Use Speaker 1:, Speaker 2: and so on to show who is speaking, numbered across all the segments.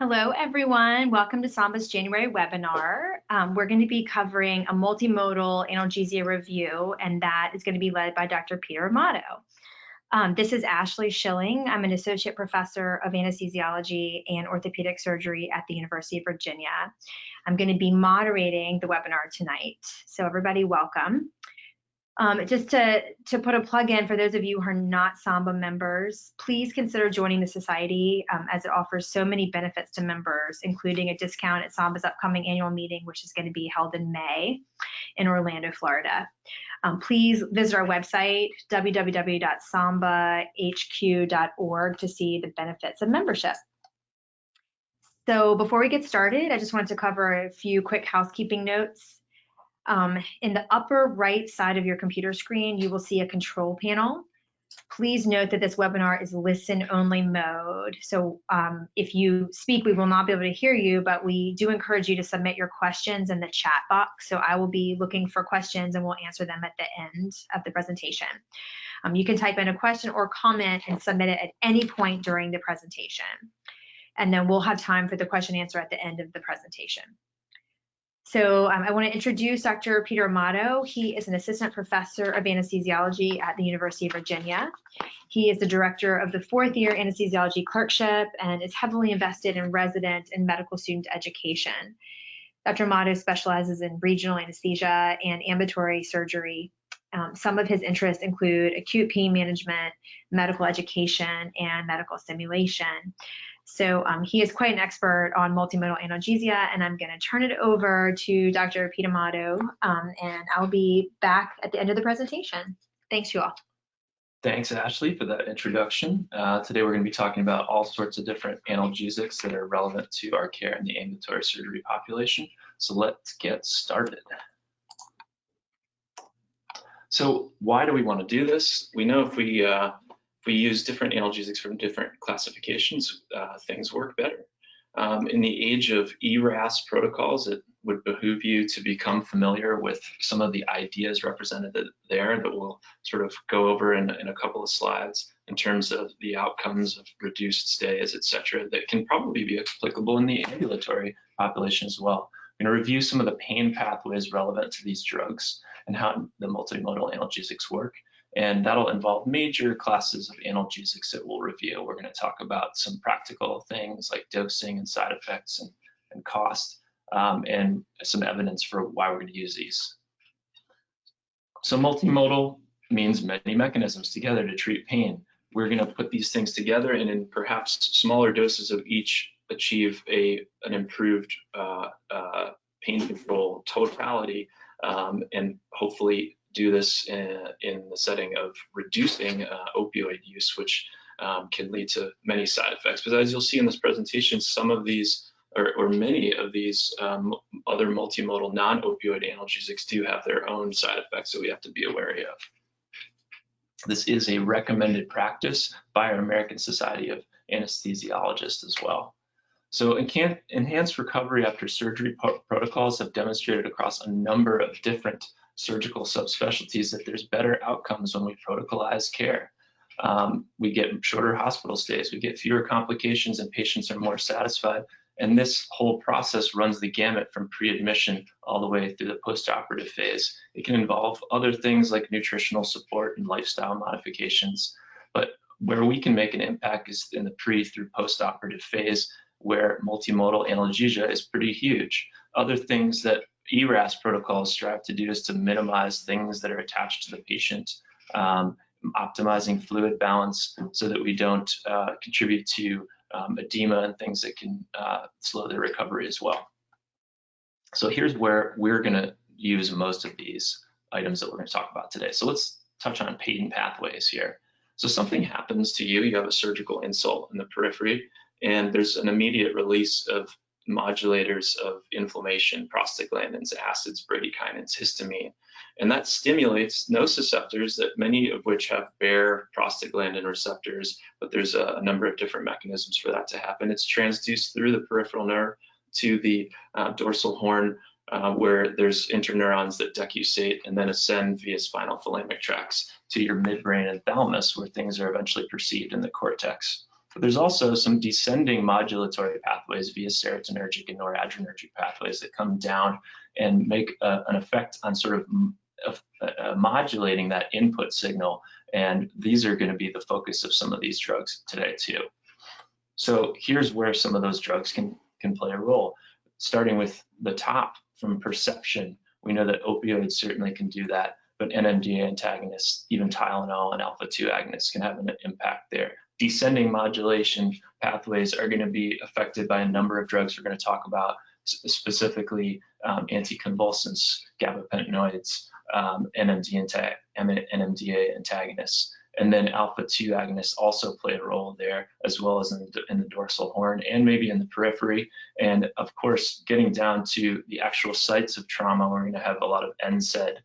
Speaker 1: Hello, everyone. Welcome to SAMBA's January webinar. We're going to be covering a multimodal analgesia review, and that is going to be led by Dr. Peter Amato. This is Ashley Schilling. I'm an associate professor of anesthesiology and orthopedic surgery at the University of Virginia. I'm going to be moderating the webinar tonight. So everybody, welcome. Just to put a plug in for those of you who are not SAMBA members, please consider joining the society as it offers so many benefits to members, including a discount at SAMBA's upcoming annual meeting, which is going to be held in May in Orlando, Florida. Please visit our website, www.sambahq.org, to see the benefits of membership. So before we get started, I just wanted to cover a few quick housekeeping notes. In the upper right side of your computer screen, you will see a control panel. Please note that this webinar is listen-only mode. So if you speak, we will not be able to hear you, but we do encourage you to submit your questions in the chat box. So I will be looking for questions and we'll answer them at the end of the presentation. You can type in a question or comment and submit it at any point during the presentation. And then we'll have time for the question and answer at the end of the presentation. So I want to introduce Dr. Peter Amato. He is an assistant professor of anesthesiology at the University of Virginia. He is the director of the fourth-year anesthesiology clerkship and is heavily invested in resident and medical student education. Dr. Amato specializes in regional anesthesia and ambulatory surgery. Some of his interests include acute pain management, medical education, and medical stimulation. So he is quite an expert on multimodal analgesia, and I'm going to turn it over to Dr. Peter Amato, and I'll be back at the end of the presentation. Thanks, you all.
Speaker 2: Thanks, Ashley, for that introduction. Today we're going to be talking about all sorts of different analgesics that are relevant to our care in the ambulatory surgery population. So let's get started. So why do we want to do this? We know if we use different analgesics from different classifications, things work better. In the age of ERAS protocols, it would behoove you to become familiar with some of the ideas represented there that we'll sort of go over in a couple of slides in terms of the outcomes of reduced stays, et cetera, that can probably be applicable in the ambulatory population as well. I'm going to review some of the pain pathways relevant to these drugs and how the multimodal analgesics work. And that'll involve major classes of analgesics that we'll review. We're going to talk about some practical things like dosing and side effects and cost, and some evidence for why we're going to use these. So multimodal means many mechanisms together to treat pain. We're going to put these things together and in perhaps smaller doses of each achieve an improved pain control totality, and hopefully do this in the setting of reducing opioid use, which can lead to many side effects. But as you'll see in this presentation, some of these, or many of these other multimodal non-opioid analgesics do have their own side effects that we have to be aware of. This is a recommended practice by our American Society of Anesthesiologists as well. So enhanced recovery after surgery protocols have demonstrated across a number of different surgical subspecialties that there's better outcomes when we protocolize care. We get shorter hospital stays, we get fewer complications, and patients are more satisfied. And this whole process runs the gamut from pre-admission all the way through the post-operative phase. It can involve other things like nutritional support and lifestyle modifications, but where we can make an impact is in the pre through post-operative phase, where multimodal analgesia is pretty huge. Other things that ERAS protocols strive to do is to minimize things that are attached to the patient, optimizing fluid balance so that we don't contribute to edema and things that can slow their recovery as well. So here's where we're going to use most of these items that we're going to talk about today. So let's touch on pain pathways here. So something happens to you, you have a surgical insult in the periphery, and there's an immediate release of modulators of inflammation, prostaglandins, acids, bradykinins, histamine, and that stimulates nociceptors, that many of which have bare prostaglandin receptors, but there's a number of different mechanisms for that to happen. It's transduced through the peripheral nerve to the dorsal horn, where there's interneurons that decussate and then ascend via spinal thalamic tracts to your midbrain and thalamus, where things are eventually perceived in the cortex. But there's also some descending modulatory pathways via serotonergic and noradrenergic pathways that come down and make an effect on sort of modulating that input signal. And these are going to be the focus of some of these drugs today too. So here's where some of those drugs can play a role. Starting with the top, from perception, we know that opioids certainly can do that, but NMDA antagonists, even Tylenol and alpha-2 agonists can have an impact there. Descending modulation pathways are going to be affected by a number of drugs we're going to talk about, specifically anticonvulsants, gabapentinoids, NMDA antagonists. And then alpha-2 agonists also play a role there, as well as in the dorsal horn and maybe in the periphery. And of course, getting down to the actual sites of trauma, we're going to have a lot of NSAID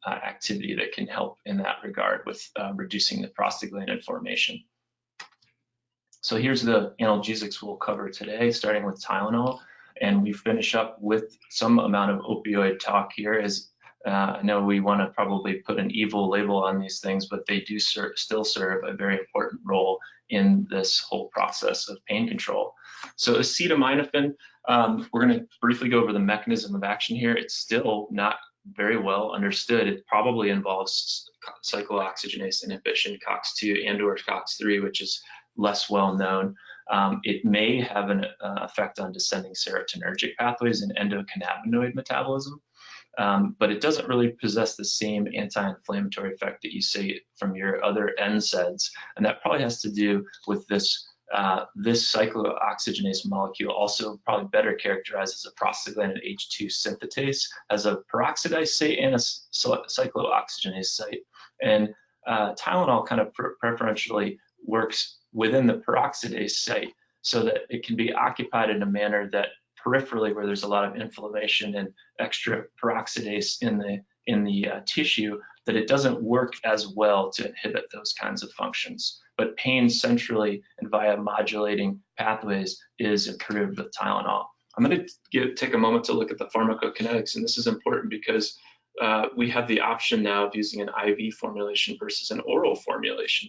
Speaker 2: activity that can help in that regard with reducing the prostaglandin formation. So here's the analgesics we'll cover today, starting with Tylenol. And we finish up with some amount of opioid talk here, as I know we want to probably put an evil label on these things, but they do still serve a very important role in this whole process of pain control. So acetaminophen, we're going to briefly go over the mechanism of action here. It's still not very well understood. It probably involves cyclooxygenase inhibition, COX-2 and/or COX-3, which is less well known. It may have an effect on descending serotonergic pathways and endocannabinoid metabolism. But it doesn't really possess the same anti-inflammatory effect that you see from your other NSAIDs, and that probably has to do with this cyclooxygenase molecule, also probably better characterized as a prostaglandin H2 synthetase, has a peroxidase site and a cyclooxygenase site. And Tylenol kind of preferentially works within the peroxidase site so that it can be occupied in a manner that peripherally, where there's a lot of inflammation and extra peroxidase in the tissue, that it doesn't work as well to inhibit those kinds of functions. But pain centrally and via modulating pathways is improved with Tylenol. I'm going to take a moment to look at the pharmacokinetics, and this is important because we have the option now of using an IV formulation versus an oral formulation.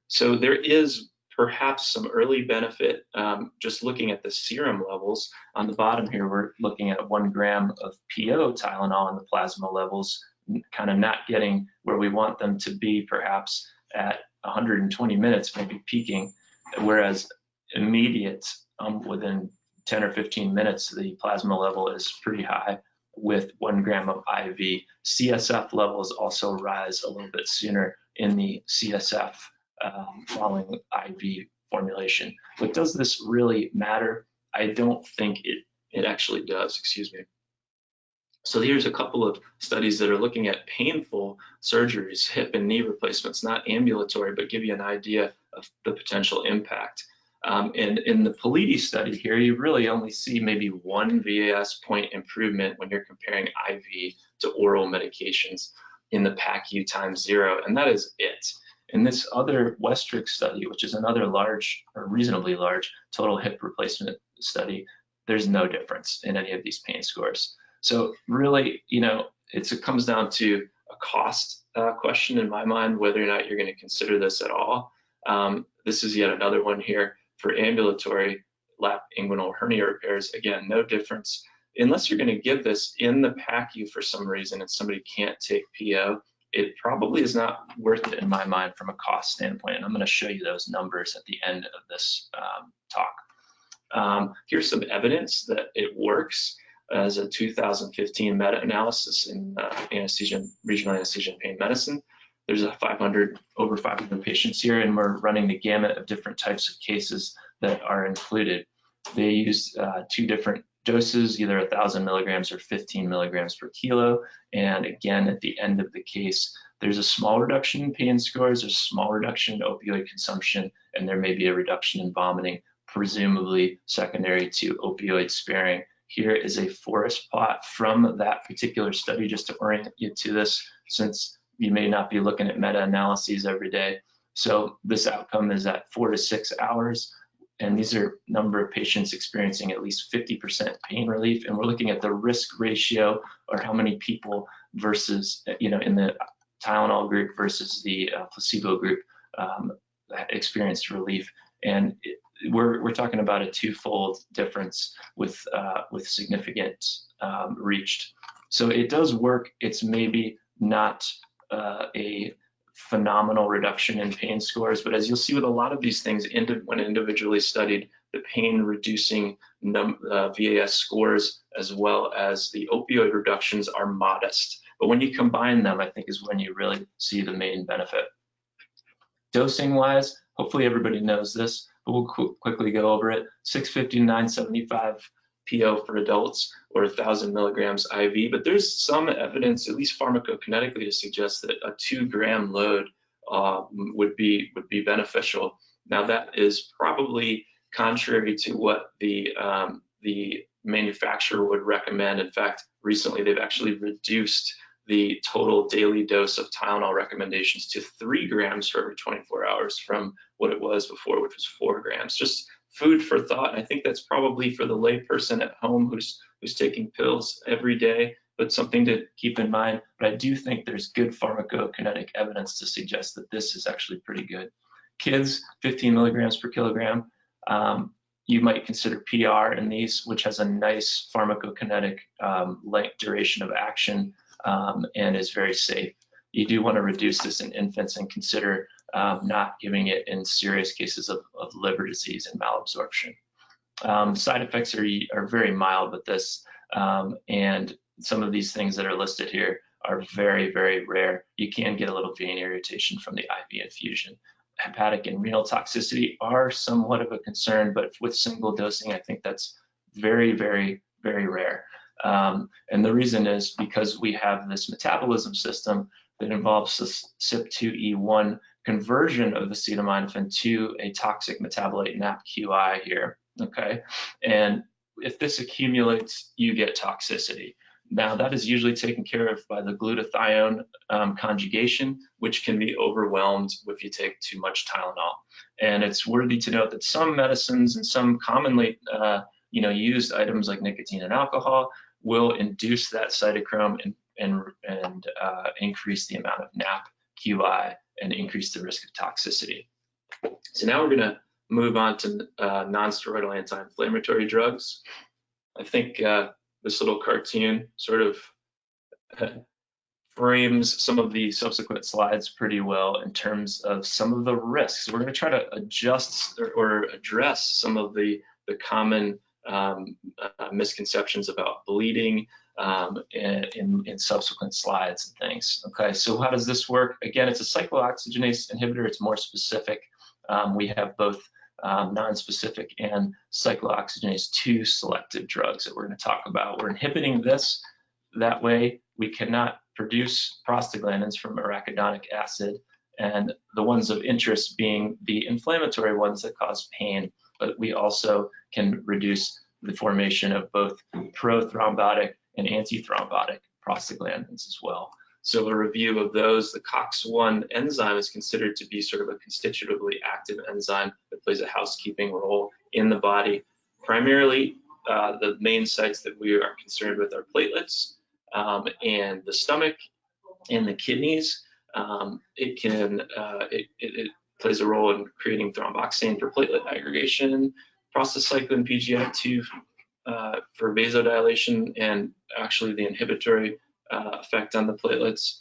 Speaker 2: So there is perhaps some early benefit just looking at the serum levels. On the bottom here, we're looking at 1 gram of PO Tylenol in the plasma levels, kind of not getting where we want them to be, perhaps at 120 minutes, maybe peaking, whereas immediate, within 10 or 15 minutes, the plasma level is pretty high with 1 gram of IV. CSF levels also rise a little bit sooner in the CSF following IV formulation. But does this really matter? I don't think it actually does, excuse me. So here's a couple of studies that are looking at painful surgeries, hip and knee replacements, not ambulatory, but give you an idea of the potential impact. And in the Politi study here, you really only see maybe 1 VAS point improvement when you're comparing IV to oral medications in the PACU ×0, and that is it. In this other Westrick study, which is another large or reasonably large total hip replacement study, there's no difference in any of these pain scores. So really, it comes down to a cost question in my mind, whether or not you're going to consider this at all. This is yet another one here for ambulatory lap inguinal hernia repairs. Again, no difference. Unless you're going to give this in the PACU for some reason and somebody can't take PO, it probably is not worth it in my mind from a cost standpoint. And I'm going to show you those numbers at the end of this talk. Here's some evidence that it works as a 2015 meta-analysis in regional anesthesia and pain medicine. There's over 500 patients here, and we're running the gamut of different types of cases that are included. They used 2 different doses, either 1,000 milligrams or 15 milligrams per kilo. And again, at the end of the case, there's a small reduction in pain scores, there's a small reduction in opioid consumption, and there may be a reduction in vomiting, presumably secondary to opioid sparing. Here is a forest plot from that particular study, just to orient you to this, since you may not be looking at meta-analyses every day. So this outcome is at 4 to 6 hours. And these are number of patients experiencing at least 50% pain relief. And we're looking at the risk ratio, or how many people versus, in the Tylenol group versus the placebo group experienced relief. And we're talking about a twofold difference with significant reached. So it does work. It's maybe not a phenomenal reduction in pain scores, but as you'll see with a lot of these things, when individually studied, the pain reducing VAS scores as well as the opioid reductions are modest. But when you combine them, I think is when you really see the main benefit. Dosing wise, hopefully everybody knows this, but we'll quickly go over it. 650 to 975 PO for adults, or 1,000 milligrams IV, but there's some evidence, at least pharmacokinetically, to suggest that a 2-gram load would be beneficial. Now that is probably contrary to what the manufacturer would recommend. In fact, recently they've actually reduced the total daily dose of Tylenol recommendations to 3 grams for every 24 hours from what it was before, which was 4 grams. Just food for thought. I think that's probably for the layperson at home who's taking pills every day, but something to keep in mind. But I do think there's good pharmacokinetic evidence to suggest that this is actually pretty good. Kids, 15 milligrams per kilogram. You might consider PR in these, which has a nice pharmacokinetic length duration of action and is very safe. You do want to reduce this in infants and consider not giving it in serious cases of liver disease and malabsorption. Side effects are very mild with this, and some of these things that are listed here are very, very rare. You can get a little vein irritation from the IV infusion. Hepatic and renal toxicity are somewhat of a concern, but with single dosing, I think that's very, very, very rare. And the reason is because we have this metabolism system that involves this CYP2E1 conversion of acetaminophen to a toxic metabolite NAPQI here, okay? And if this accumulates, you get toxicity. Now that is usually taken care of by the glutathione conjugation, which can be overwhelmed if you take too much Tylenol. And it's worthy to note that some medicines and some commonly used items like nicotine and alcohol will induce that cytochrome and increase the amount of NAPQI and increase the risk of toxicity. So now we're going to move on to non-steroidal anti-inflammatory drugs. I think this little cartoon sort of frames some of the subsequent slides pretty well in terms of some of the risks. We're going to try to adjust or address some of the common misconceptions about bleeding in subsequent slides and things. Okay, so how does this work? Again, it's a cyclooxygenase inhibitor. It's more specific. We have both non-specific and cyclooxygenase 2 selective drugs that we're going to talk about. We're inhibiting this. That way, we cannot produce prostaglandins from arachidonic acid, and the ones of interest being the inflammatory ones that cause pain, but we also can reduce the formation of both prothrombotic and antithrombotic prostaglandins as well. So a review of those, the COX-1 enzyme is considered to be sort of a constitutively active enzyme that plays a housekeeping role in the body. Primarily, the main sites that we are concerned with are platelets and the stomach and the kidneys. It plays a role in creating thromboxane for platelet aggregation, prostacyclin PGI2 for vasodilation, and actually the inhibitory effect on the platelets,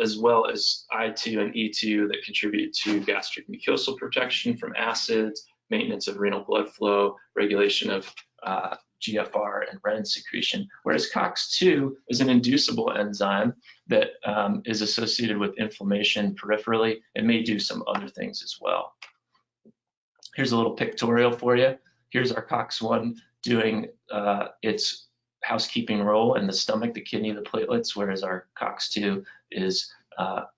Speaker 2: as well as I2 and E2 that contribute to gastric mucosal protection from acids, maintenance of renal blood flow, regulation of GFR and renin secretion, whereas COX-2 is an inducible enzyme that is associated with inflammation peripherally and may do some other things as well. Here's a little pictorial for you. Here's our COX-1 doing its housekeeping role in the stomach, the kidney, the platelets, whereas our COX-2 is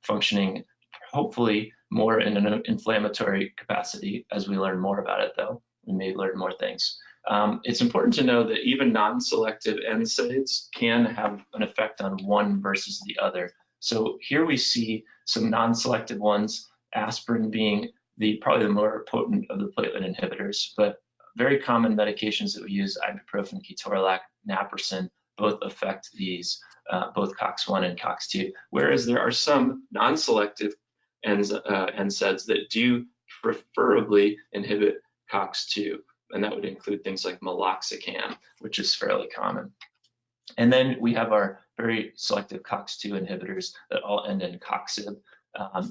Speaker 2: functioning hopefully more in an inflammatory capacity. As we learn more about it, though, we may learn more things. It's important to know that even non-selective NSAIDs can have an effect on one versus the other. So here we see some non-selective ones, aspirin being probably the more potent of the platelet inhibitors, but very common medications that we use, ibuprofen, ketorolac, naproxen, both affect these, both COX-1 and COX-2, whereas there are some non-selective NSAIDs that do preferably inhibit COX-2, and that would include things like meloxicam, which is fairly common. And then we have our very selective COX-2 inhibitors that all end in coxib.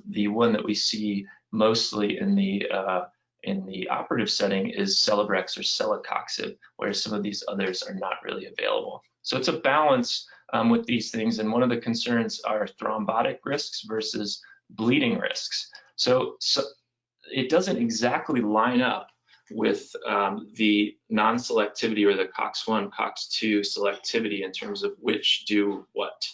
Speaker 2: The one that we see mostly in the operative setting is Celebrex or celecoxib, whereas some of these others are not really available. So it's a balance with these things, and one of the concerns are thrombotic risks versus bleeding risks. So it doesn't exactly line up with the non-selectivity or the COX-1, COX-2 selectivity in terms of which do what.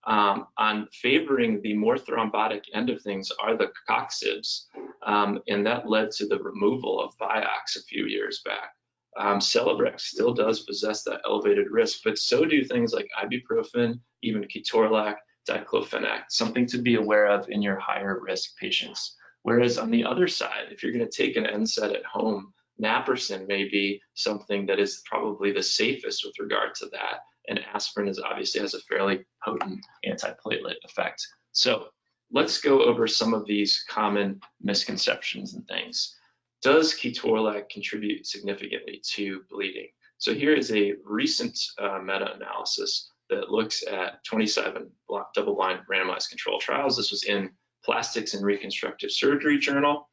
Speaker 2: On favoring the more thrombotic end of things are the coxibs, and that led to the removal of Vioxx a few years back. Celebrex still does possess that elevated risk, but so do things like ibuprofen, even ketorolac, diclofenac, something to be aware of in your higher risk patients. Whereas on the other side, if you're going to take an NSAID at home, naproxen may be something that is probably the safest with regard to that, and aspirin obviously has a fairly potent antiplatelet effect. So let's go over some of these common misconceptions and things. Does ketorolac contribute significantly to bleeding? So here is a recent meta-analysis that looks at 27 double-blind randomized control trials. This was in Plastics and Reconstructive Surgery Journal,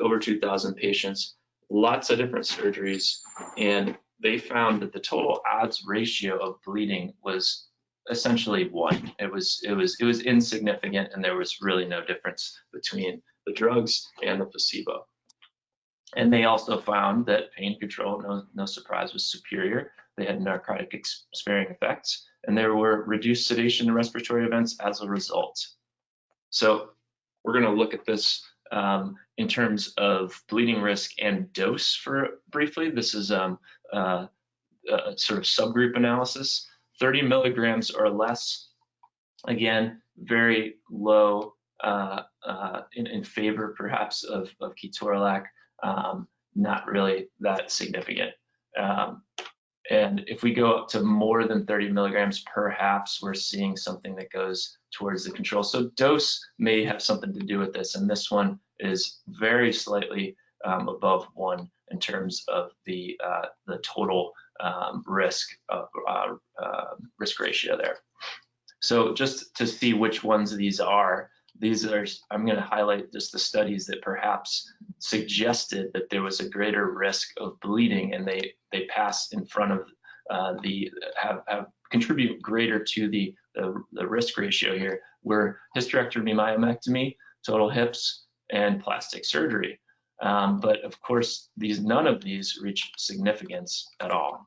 Speaker 2: over 2,000 patients, lots of different surgeries, and they found that the total odds ratio of bleeding was essentially 1. It was insignificant, and there was really no difference between the drugs and the placebo. And they also found that pain control, no surprise, was superior. They had narcotic sparing effects, and there were reduced sedation and respiratory events as a result. So we're going to look at this in terms of bleeding risk and dose for briefly. This is a sort of subgroup analysis. 30 milligrams or less, again, very low in favor perhaps of ketorolac, not really that significant. And if we go up to more than 30 milligrams, perhaps we're seeing something that goes towards the control. So dose may have something to do with this, and this one is very slightly above 1 in terms of the total risk ratio there. So just to see which ones these are, I'm going to highlight just the studies that perhaps suggested that there was a greater risk of bleeding, and they pass in front of have contribute greater to the risk ratio here, were hysterectomy, myomectomy, total hips, and plastic surgery. But of course, none of these reach significance at all.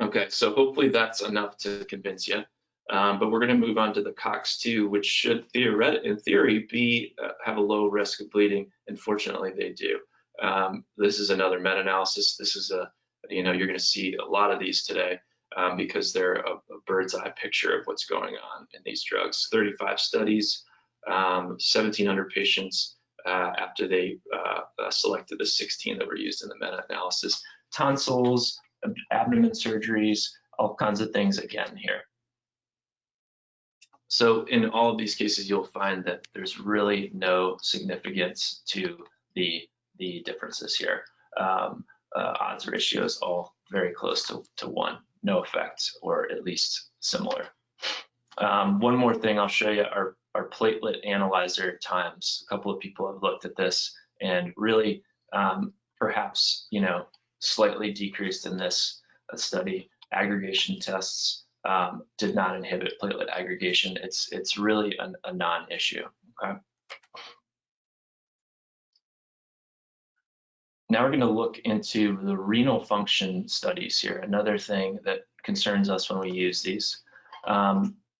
Speaker 2: Okay, so hopefully that's enough to convince you. But we're going to move on to the COX-2, which should in theory have a low risk of bleeding. Unfortunately, they do. This is another meta-analysis. This is you're going to see a lot of these today because they're a bird's eye picture of what's going on in these drugs. 35 studies, 1,700 patients after they selected the 16 that were used in the meta-analysis. Tonsils, abdomen surgeries, all kinds of things again here. So in all of these cases, you'll find that there's really no significance to the differences here. Odds ratios all very close to 1, no effect, or at least similar. One more thing I'll show you are platelet analyzer times. A couple of people have looked at this and really perhaps slightly decreased in this study. Aggregation tests did not inhibit platelet aggregation. It's really a non-issue. Okay. Now we're going to look into the renal function studies here. Another thing that concerns us when we use these.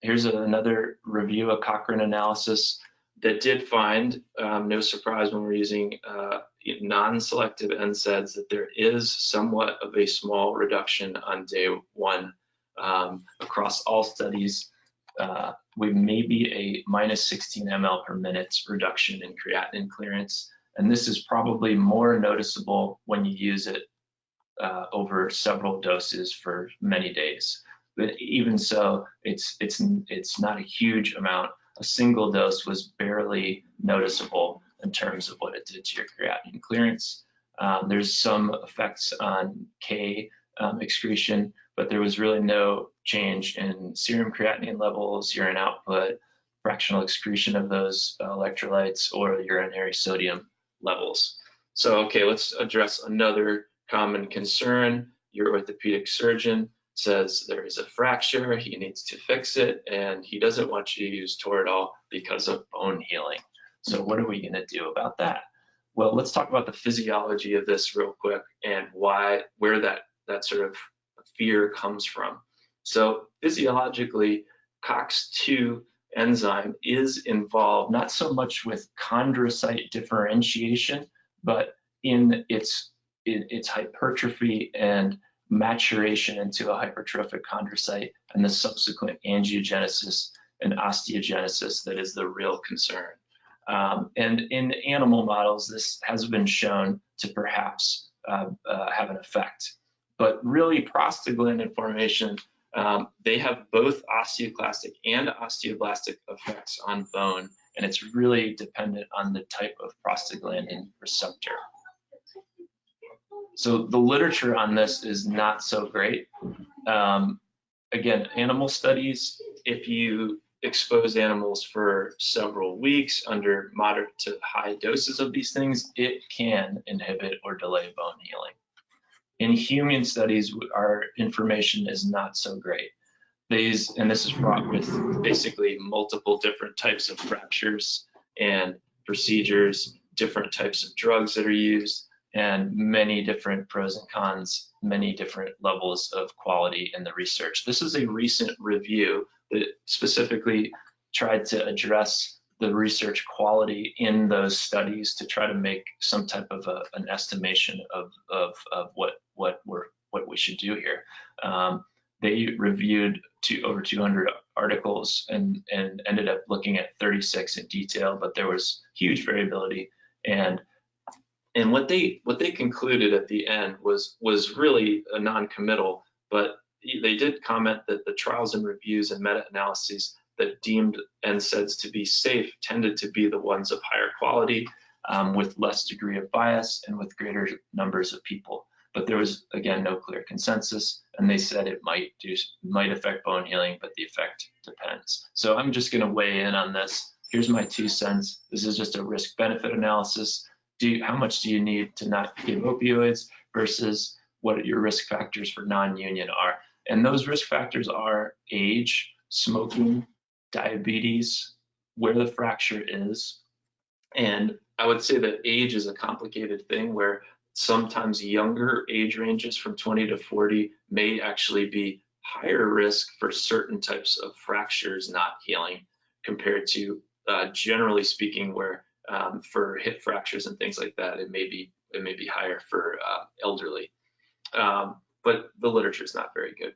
Speaker 2: Here's another review, a Cochrane analysis that did find, no surprise when we're using non-selective NSAIDs, that there is somewhat of a small reduction on day 1 across all studies. We may be a minus 16 ml per minute reduction in creatinine clearance, and this is probably more noticeable when you use it over several doses for many days. But even so, it's not a huge amount. A single dose was barely noticeable, in terms of what it did to your creatinine clearance. There's some effects on K excretion, but there was really no change in serum creatinine levels, urine output, fractional excretion of those electrolytes, or urinary sodium levels. So, okay, let's address another common concern. Your orthopedic surgeon says there is a fracture, he needs to fix it, and he doesn't want you to use Toradol because of bone healing. So what are we gonna do about that? Well, let's talk about the physiology of this real quick and where that sort of fear comes from. So physiologically, COX-2 enzyme is involved not so much with chondrocyte differentiation, but in its hypertrophy and maturation into a hypertrophic chondrocyte and the subsequent angiogenesis and osteogenesis that is the real concern. And in animal models, this has been shown to perhaps have an effect. But really, prostaglandin formation, they have both osteoclastic and osteoblastic effects on bone, and it's really dependent on the type of prostaglandin receptor. So the literature on this is not so great. Again, animal studies, if you expose animals for several weeks under moderate to high doses of these things, it can inhibit or delay bone healing. In human studies, our information is not so great. And this is fraught with basically multiple different types of fractures and procedures, different types of drugs that are used, and many different pros and cons, many different levels of quality in the research. This is a recent review that specifically tried to address the research quality in those studies to try to make some type of an estimation of what we should do here. They reviewed over 200 articles and ended up looking at 36 in detail, but there was huge variability. And what they concluded at the end was really a non-committal, but they did comment that the trials and reviews and meta-analyses that deemed NSAIDs to be safe tended to be the ones of higher quality, with less degree of bias and with greater numbers of people. But there was, again, no clear consensus, and they said it might affect bone healing, but the effect depends. So I'm just gonna weigh in on this. Here's my 2 cents. This is just a risk-benefit analysis. How much do you need to not give opioids versus what your risk factors for non-union are? And those risk factors are age, smoking, diabetes, where the fracture is. And I would say that age is a complicated thing where sometimes younger age ranges from 20 to 40 may actually be higher risk for certain types of fractures not healing compared to generally speaking where for hip fractures and things like that, it may be higher for elderly, but the literature is not very good.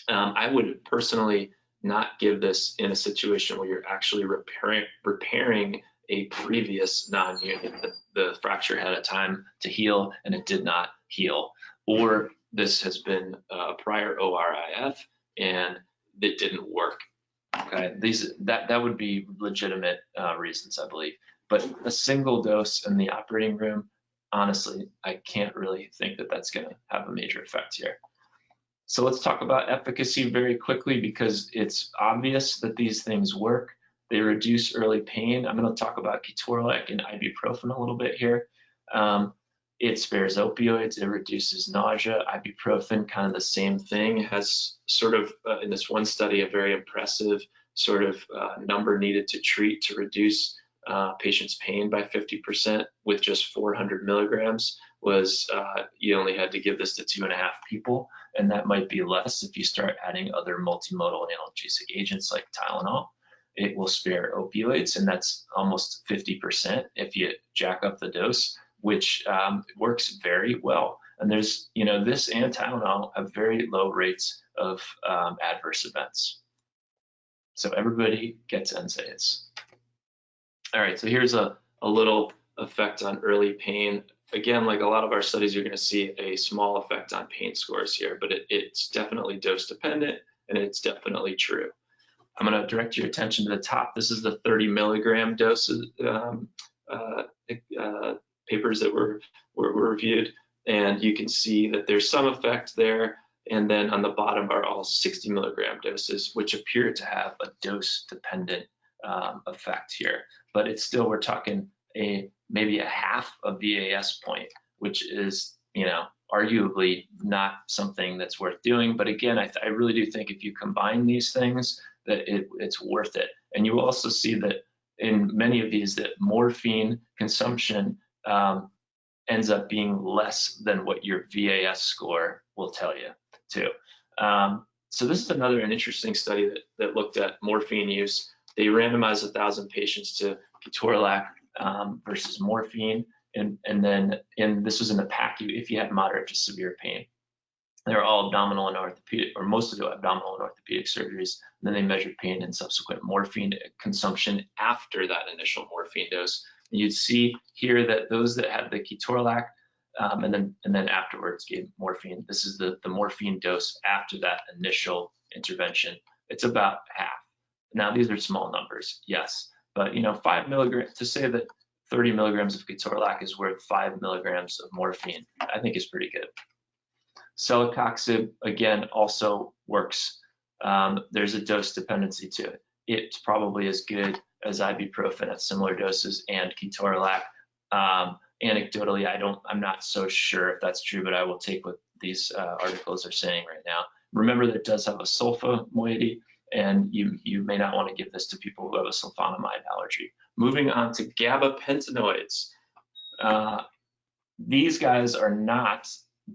Speaker 2: I would personally not give this in a situation where you're actually repairing a previous non-union. The fracture had a time to heal and it did not heal, or this has been a prior ORIF and it didn't work. Okay, that would be legitimate reasons, I believe. But a single dose in the operating room, honestly, I can't really think that that's going to have a major effect here. So let's talk about efficacy very quickly because it's obvious that these things work. They reduce early pain. I'm going to talk about ketorolac and ibuprofen a little bit here. It spares opioids. It reduces nausea. Ibuprofen, kind of the same thing, has sort of, in this one study, a very impressive sort of number needed to treat to reduce patients' pain by 50% with just 400 milligrams. Was you only had to give this to 2.5 people, and that might be less if you start adding other multimodal analgesic agents like Tylenol. It will spare opioids, and that's almost 50% if you jack up the dose, which works very well. And there's, this and Tylenol have very low rates of adverse events. So everybody gets NSAIDs. All right, so here's a little effect on early pain. Again, like a lot of our studies, you're going to see a small effect on pain scores here, but it's definitely dose dependent and it's definitely true. I'm going to direct your attention to the top. This is the 30 milligram dose papers that were reviewed, and you can see that there's some effect there. And then on the bottom are all 60 milligram doses, which appear to have a dose-dependent effect here. But it's still, we're talking maybe a half a VAS point, which is, arguably not something that's worth doing. But again, I really do think if you combine these things, that it's worth it. And you will also see that in many of these, that morphine consumption ends up being less than what your VAS score will tell you too. So this is an interesting study that looked at morphine use. They randomized 1,000 patients to ketorolac versus morphine, and this was in the PACU if you had moderate to severe pain. They're all abdominal and orthopedic, or most of the abdominal and orthopedic surgeries. And then they measured pain and subsequent morphine consumption after that initial morphine dose. And you'd see here that those that had the ketorolac and then afterwards gave morphine. This is the morphine dose after that initial intervention. It's about half. Now these are small numbers, yes, but 5 milligrams, to say that 30 milligrams of ketorolac is worth 5 milligrams of morphine, I think is pretty good. Celecoxib, again, also works. There's a dose dependency to it. It's probably as good as ibuprofen at similar doses and ketorolac. Anecdotally, I'm not so sure if that's true, but I will take what these articles are saying right now. Remember that it does have a sulfa moiety, and you may not want to give this to people who have a sulfonamide allergy. Moving on to gabapentinoids. These guys are not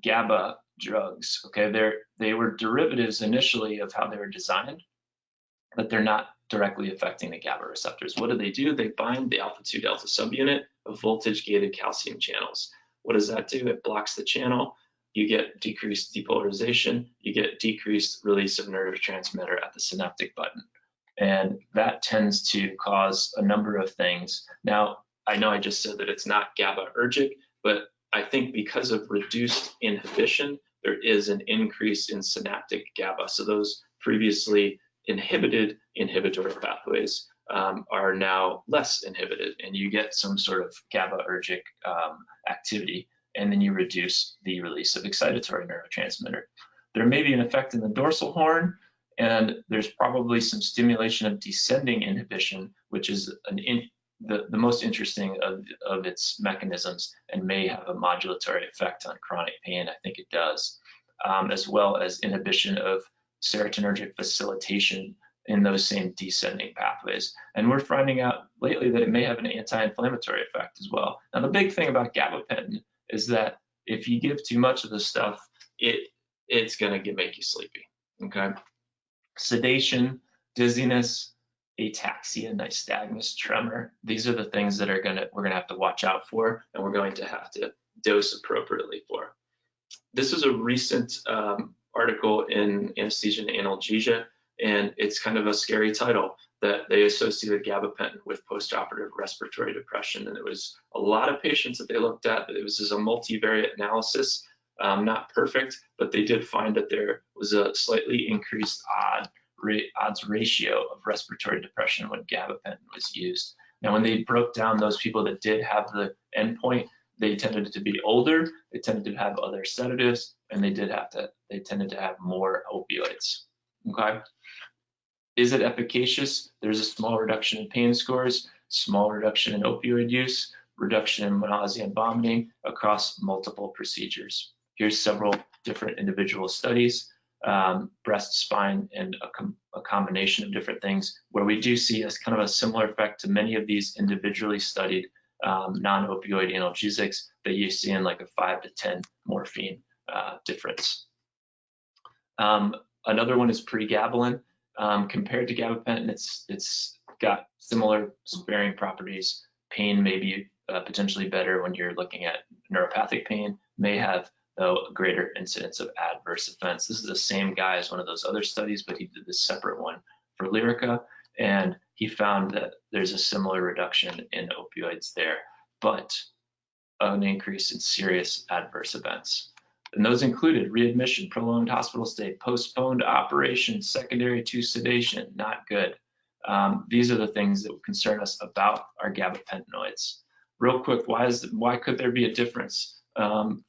Speaker 2: GABA drugs, okay? They were derivatives initially of how they were designed, but they're not directly affecting the GABA receptors. What do? They bind the alpha-2 delta subunit of voltage-gated calcium channels. What does that do? It blocks the channel. You get decreased depolarization. You get decreased release of neurotransmitter at the synaptic button. And that tends to cause a number of things. Now, I know I just said that it's not GABAergic, but I think because of reduced inhibition, there is an increase in synaptic GABA. So those previously inhibited inhibitory pathways are now less inhibited, and you get some sort of GABAergic activity, and then you reduce the release of excitatory neurotransmitter. There may be an effect in the dorsal horn, and there's probably some stimulation of descending inhibition, which is the most interesting of its mechanisms, and may have a modulatory effect on chronic pain. I think it does, as well as inhibition of serotonergic facilitation in those same descending pathways. And we're finding out lately that it may have an anti-inflammatory effect as well. Now, the big thing about gabapentin is that if you give too much of the stuff, it's going to make you sleepy, okay? Sedation, dizziness, ataxia, nystagmus, tremor. These are the things that we're going to have to watch out for, and we're going to have to dose appropriately for. This is a recent article in Anesthesia and Analgesia, and it's kind of a scary title that they associated gabapentin with postoperative respiratory depression. And it was a lot of patients that they looked at. It was a multivariate analysis, not perfect, but they did find that there was a slightly increased odds ratio of respiratory depression when gabapentin was used. Now, when they broke down those people that did have the endpoint, they tended to be older, they tended to have other sedatives, and they tended to have more opioids, okay? Is it efficacious? There's a small reduction in pain scores, small reduction in opioid use, reduction in nausea and vomiting across multiple procedures. Here's several different individual studies, breast, spine, and a combination of different things, where we do see as kind of a similar effect to many of these individually studied non-opioid analgesics that you see in like a 5 to 10 morphine difference. Another one is pregabalin. Compared to gabapentin, it's got similar sparing properties. Pain may be potentially better when you're looking at neuropathic pain, may have, though, a greater incidence of adverse events. This is the same guy as one of those other studies, but he did this separate one for Lyrica, and he found that there's a similar reduction in opioids there, but an increase in serious adverse events. And those included readmission, prolonged hospital stay, postponed operation, secondary to sedation, not good. These are the things that would concern us about our gabapentinoids. real quick, why could there be a difference from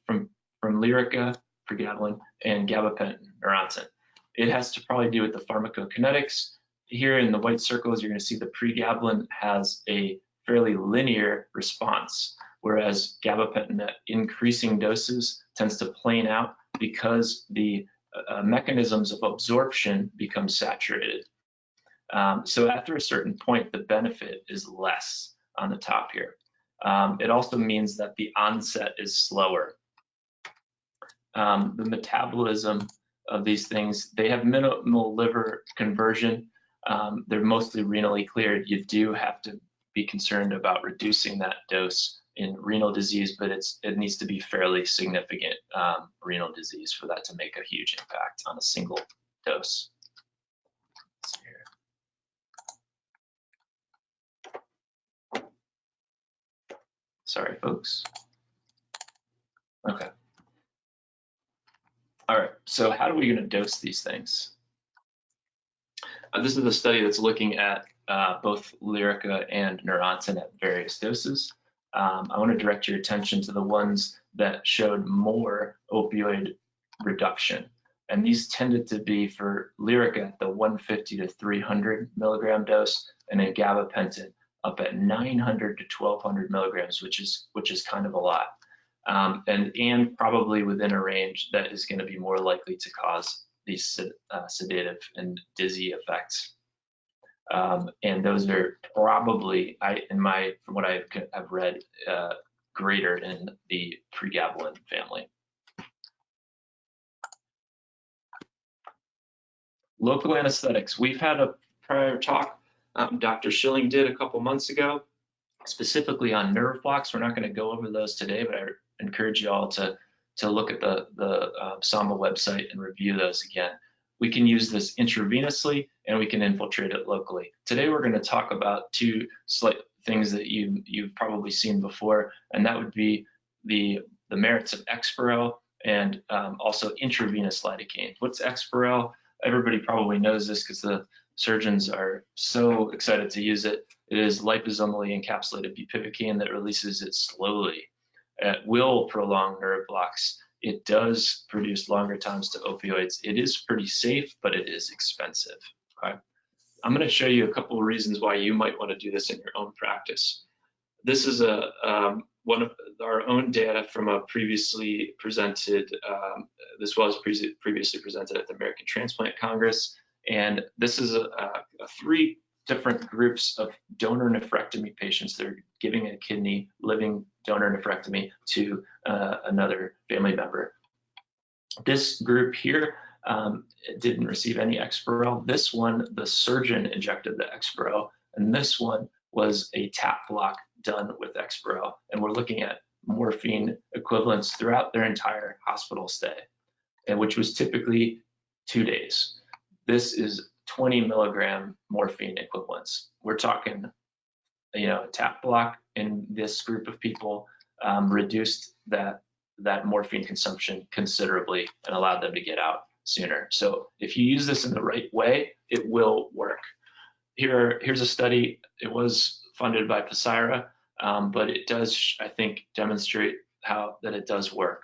Speaker 2: Lyrica, pregabalin, and gabapentin, Neurontin? It has to probably do with the pharmacokinetics. Here in the white circles, you're going to see the pregabalin has a fairly linear response, whereas gabapentin at increasing doses tends to plane out because the mechanisms of absorption become saturated. So after a certain point, the benefit is less on the top here. It also means that the onset is slower. The metabolism of these things, they have minimal liver conversion. They're mostly renally cleared. You do have to be concerned about reducing that dose in renal disease, but it needs to be fairly significant renal disease for that to make a huge impact on a single dose. Let's see here. Sorry, folks. Okay. All right, so how are we going to dose these things? This is a study that's looking at both Lyrica and Neurontin at various doses. I want to direct your attention to the ones that showed more opioid reduction. And these tended to be for Lyrica at the 150 to 300 milligram dose, and then gabapentin up at 900 to 1200 milligrams, which is kind of a lot. And probably within a range that is going to be more likely to cause these sedative and dizzy effects. And those are probably, from what I have read, greater in the pregabalin family. Local anesthetics. We've had a prior talk Dr. Schilling did a couple months ago, specifically on nerve blocks. We're not going to go over those today, but I encourage you all to look at the SAMBA website and review those again. We can use this intravenously and we can infiltrate it locally. Today we're going to talk about two slight things that you've probably seen before, and that would be the merits of Exparel and also intravenous lidocaine. What's Exparel? Everybody probably knows this because the surgeons are so excited to use it. It is liposomally encapsulated bupivacaine that releases it slowly. It will prolong nerve blocks. It does produce longer times to opioids. It is pretty safe, but it is expensive. Okay? I'm going to show you a couple of reasons why you might want to do this in your own practice. This is one of our own data from a previously presented, this was previously presented at the American Transplant Congress, and this is three different groups of donor nephrectomy patients that are giving a kidney, living donor nephrectomy to another family member. This group here didn't receive any Exparel. This one, the surgeon injected the Exparel, and this one was a tap block done with Exparel. And we're looking at morphine equivalents throughout their entire hospital stay, and which was typically 2 days. This is 20 milligram morphine equivalents. We're talking, a tap block in this group of people reduced that morphine consumption considerably and allowed them to get out sooner. So if you use this in the right way, it will work. Here's a study. It was funded by Pasira, but it does, I think, demonstrate that it does work.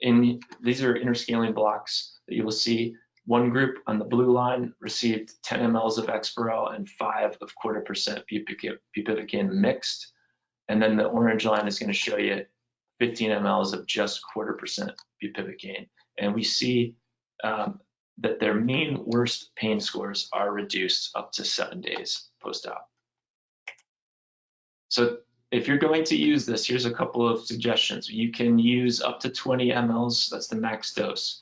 Speaker 2: These are interscaling blocks that you will see. One group on the blue line received 10 mLs of Exparel and 5 of 0.25% bupivacaine mixed. And then the orange line is going to show you 15 mLs of just 0.25% bupivacaine. And we see that their mean worst pain scores are reduced up to 7 days post-op. So if you're going to use this, here's a couple of suggestions. You can use up to 20 mLs, that's the max dose.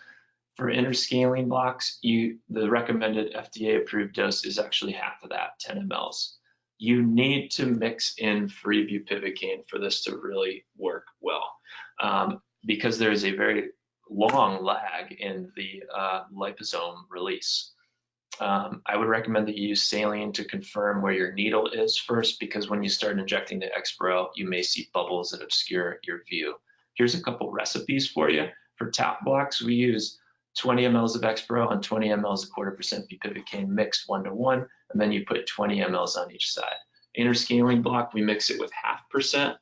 Speaker 2: For interscaling blocks, the recommended FDA-approved dose is actually half of that, 10 mLs. You need to mix in free bupivacaine for this to really work well, because there is a very long lag in the liposome release. I would recommend that you use saline to confirm where your needle is first, because when you start injecting the Exparel, you may see bubbles that obscure your view. Here's a couple recipes for you. For tap blocks, we use 20 mLs of Exparel and 20 mLs of 0.25% bupivacaine mixed 1-to-1, and then you put 20 mLs on each side. Interscaling block, we mix it with 0.5%.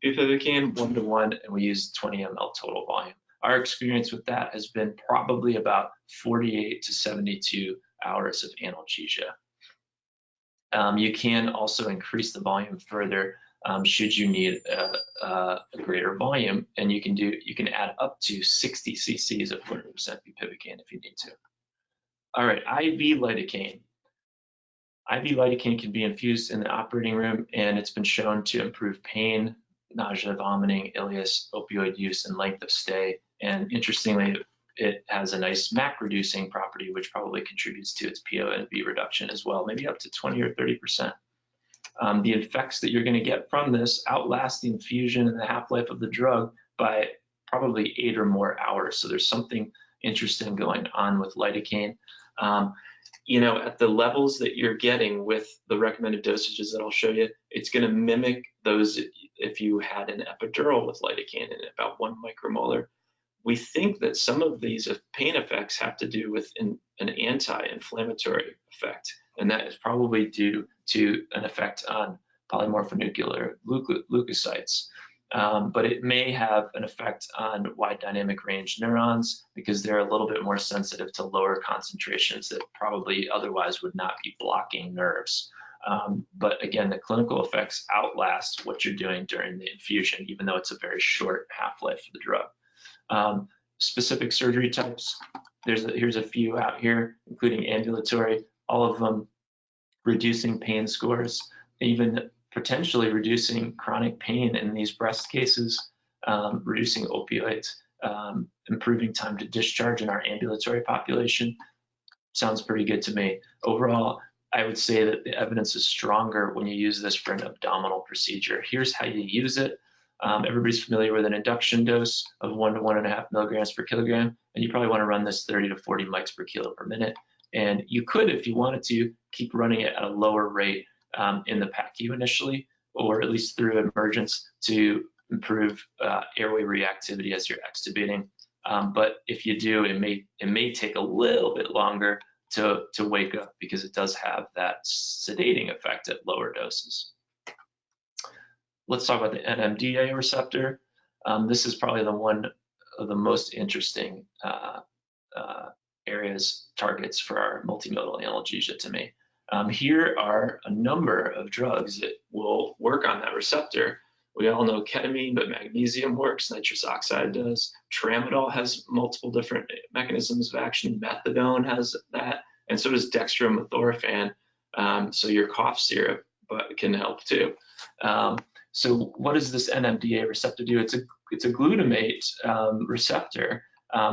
Speaker 2: bupivacaine 1-to-1, and we used 20 ml total volume. Our experience with that has been probably about 48 to 72 hours of analgesia. You can also increase the volume further should you need a greater volume, and you can add up to 60 cc's of 100% bupivacaine if you need to. All right, IV lidocaine. IV lidocaine can be infused in the operating room, and it's been shown to improve pain, nausea, vomiting, ileus, opioid use, and length of stay. And interestingly, it has a nice MAC reducing property, which probably contributes to its PONV reduction as well, maybe up to 20 or 30%. The effects that you're going to get from this outlast the infusion and the half-life of the drug by probably 8 or more hours. So there's something interesting going on with lidocaine. You know, at the levels that you're getting with the recommended dosages that I'll show you, it's going to mimic those if you had an epidural with lidocaine in about 1 micromolar. We think that some of these pain effects have to do with an anti-inflammatory effect, and that is probably due to an effect on polymorphonuclear leukocytes. But it may have an effect on wide dynamic range neurons because they're a little bit more sensitive to lower concentrations that probably otherwise would not be blocking nerves. But again, the clinical effects outlast what you're doing during the infusion, even though it's a very short half-life of the drug. Specific surgery types, here's a few out here, including ambulatory, all of them reducing pain scores, even potentially reducing chronic pain in these breast cases, reducing opioids, improving time to discharge in our ambulatory population. Sounds pretty good to me. Overall, I would say that the evidence is stronger when you use this for an abdominal procedure. Here's how you use it. Everybody's familiar with an induction dose of 1 to 1.5 milligrams per kilogram, and you probably want to run this 30 to 40 mics per kilo per minute. And you could, if you wanted to, keep running it at a lower rate in the PACU initially, or at least through emergence to improve airway reactivity as you're extubating. But if you do, it may take a little bit longer to wake up because it does have that sedating effect at lower doses. Let's talk about the NMDA receptor. This is probably the one of the most interesting targets for our multimodal analgesia to me. Here are a number of drugs that will work on that receptor. We all know ketamine, but magnesium works, nitrous oxide does. Tramadol has multiple different mechanisms of action. Methadone has that, and so does dextromethorphan. So your cough syrup can help too. So what does this NMDA receptor do? It's a glutamate receptor,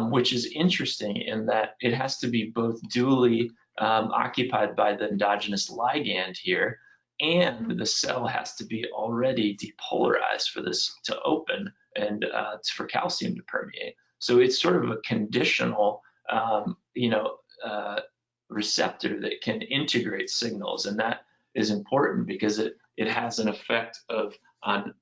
Speaker 2: which is interesting in that it has to be both dually occupied by the endogenous ligand here, and the cell has to be already depolarized for this to open and for calcium to permeate. So it's sort of a conditional, receptor that can integrate signals, and that is important because it has an effect on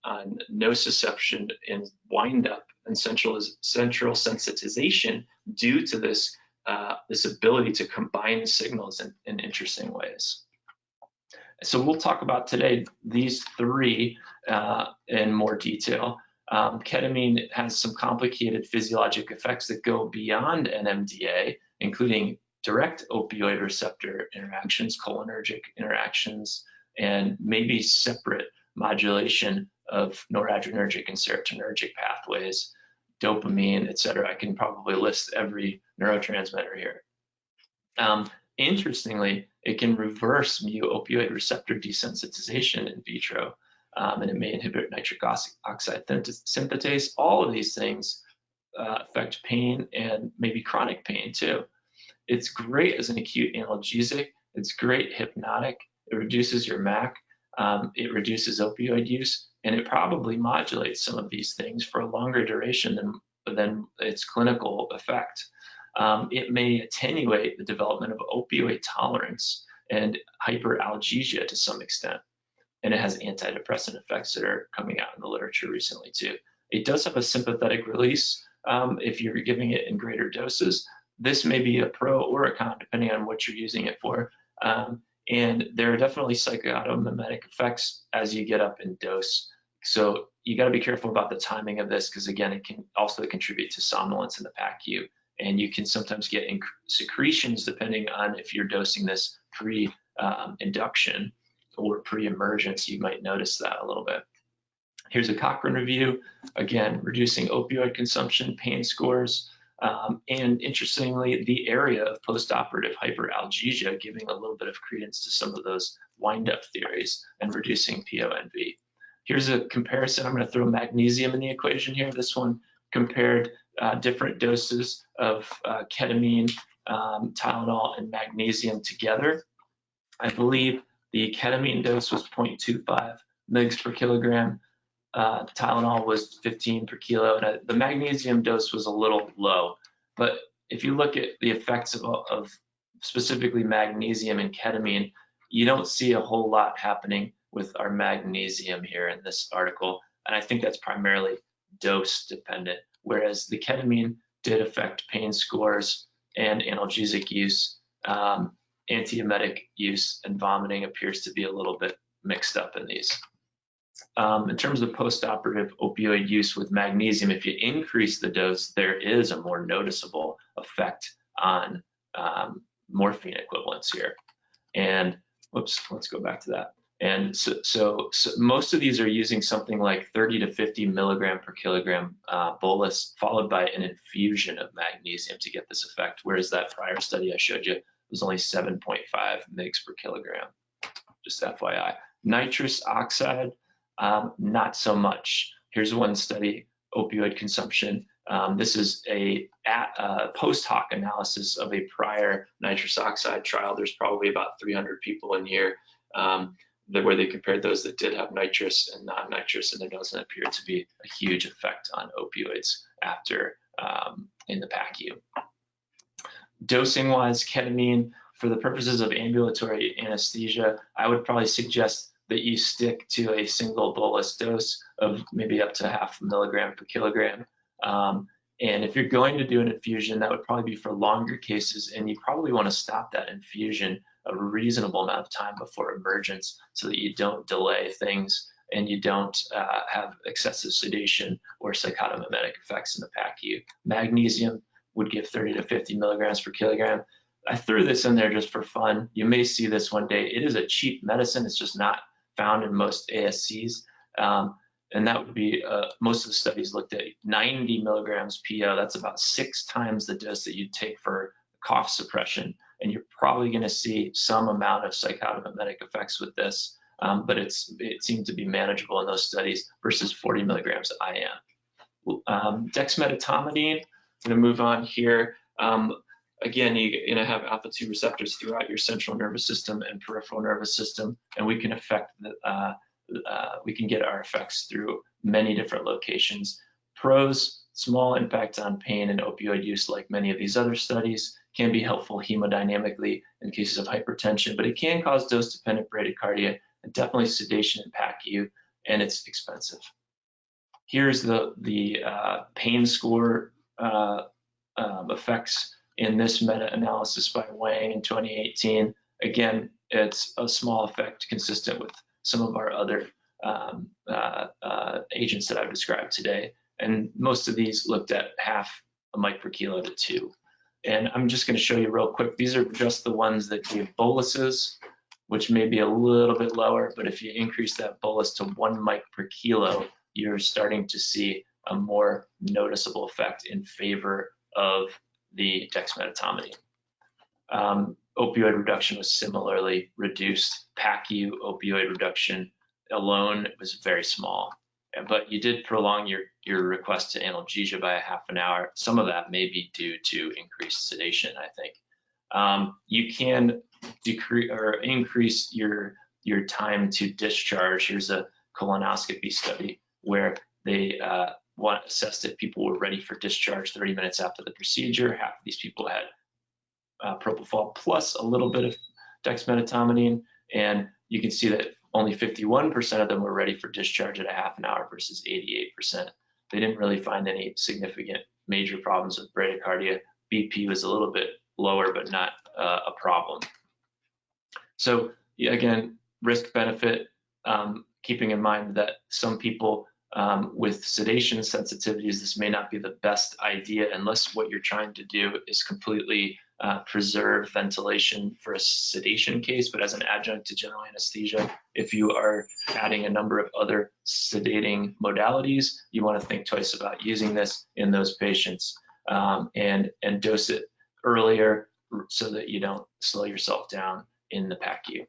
Speaker 2: nociception and wind-up and central sensitization due to this ability to combine signals in interesting ways. So we'll talk about today these three in more detail. Ketamine has some complicated physiologic effects that go beyond NMDA, including direct opioid receptor interactions, cholinergic interactions, and maybe separate modulation of noradrenergic and serotonergic pathways, dopamine, et cetera. I can probably list every neurotransmitter here. Interestingly, it can reverse mu-opioid receptor desensitization in vitro, and it may inhibit nitric oxide synthetase. All of these things affect pain and maybe chronic pain too. It's great as an acute analgesic. It's great hypnotic. It reduces your MAC. It reduces opioid use, and it probably modulates some of these things for a longer duration than its clinical effect. It may attenuate the development of opioid tolerance and hyperalgesia to some extent, and it has antidepressant effects that are coming out in the literature recently too. It does have a sympathetic release if you're giving it in greater doses. This may be a pro or a con depending on what you're using it for. And there are definitely psychotomimetic effects as you get up in dose, So you got to be careful about the timing of this, because again, it can also contribute to somnolence in the PACU. And you can sometimes get secretions depending on if you're dosing this pre-induction or pre-emergence. You might notice that a little bit. Here's a Cochrane review, again, reducing opioid consumption, pain scores, and interestingly, the area of postoperative hyperalgesia, giving a little bit of credence to some of those wind-up theories and reducing PONV. Here's a comparison. I'm going to throw magnesium in the equation here. This one compared different doses of ketamine, Tylenol, and magnesium together. I believe the ketamine dose was 0.25 mg per kilogram. Tylenol was 15 per kilo, and the magnesium dose was a little low. But if you look at the effects of specifically magnesium and ketamine, you don't see a whole lot happening with our magnesium here in this article. And I think that's primarily dose dependent, whereas the ketamine did affect pain scores and analgesic use. Antiemetic use and vomiting appears to be a little bit mixed up in these. In terms of postoperative opioid use with magnesium, if you increase the dose, there is a more noticeable effect on morphine equivalents here. And whoops, let's go back to that. And so most of these are using something like 30 to 50 milligram per kilogram bolus, followed by an infusion of magnesium to get this effect, whereas that prior study I showed you was only 7.5 mg per kilogram, just FYI. Nitrous oxide, not so much. Here's one study, opioid consumption. This is a post hoc analysis of a prior nitrous oxide trial. There's probably about 300 people in here where they compared those that did have nitrous and non-nitrous, and there doesn't appear to be a huge effect on opioids after in the PACU. Dosing-wise, ketamine, for the purposes of ambulatory anesthesia, I would probably suggest that you stick to a single bolus dose of maybe up to 0.5 milligram per kilogram. And if you're going to do an infusion, that would probably be for longer cases, and you probably want to stop that infusion a reasonable amount of time before emergence so that you don't delay things and you don't have excessive sedation or psychotomimetic effects in the PACU. Magnesium would give 30 to 50 milligrams per kilogram. I threw this in there just for fun. You may see this one day. It is a cheap medicine. It's just not found in most ASCs. And that would be, most of the studies looked at 90 milligrams PO. That's about 6 times the dose that you'd take for cough suppression. And you're probably going to see some amount of psychotomimetic effects with this, but it seemed to be manageable in those studies versus 40 milligrams IM. Dexmedetomidine, I'm going to move on here. Again, you're going to have alpha-2 receptors throughout your central nervous system and peripheral nervous system, and we can affect we can get our effects through many different locations. Pros: small impact on pain and opioid use, like many of these other studies, can be helpful hemodynamically in cases of hypertension, but it can cause dose-dependent bradycardia and definitely sedation and PACU, and it's expensive. Here's the pain score effects in this meta-analysis by Wang in 2018. Again, it's a small effect consistent with some of our other agents that I've described today. And most of these looked at 0.5 mic per kilo to 2. And I'm just going to show you real quick. These are just the ones that gave boluses, which may be a little bit lower, but if you increase that bolus to 1 mic per kilo, you're starting to see a more noticeable effect in favor of the dexmedetomidine. Opioid reduction was similarly reduced. PACU opioid reduction alone was very small, but you did prolong your request to analgesia by a half an hour. Some of that may be due to increased sedation, I think. You can decrease or increase your time to discharge. Here's a colonoscopy study where they assessed if people were ready for discharge 30 minutes after the procedure. Half of these people had propofol plus a little bit of dexmedetomidine, and you can see that only 51% of them were ready for discharge at a half an hour versus 88%. They didn't really find any significant major problems with bradycardia. BP was a little bit lower, but not a problem. So again, risk benefit, keeping in mind that some people with sedation sensitivities, this may not be the best idea unless what you're trying to do is completely preserve ventilation for a sedation case. But as an adjunct to general anesthesia, if you are adding a number of other sedating modalities, you want to think twice about using this in those patients, and dose it earlier so that you don't slow yourself down in the PACU.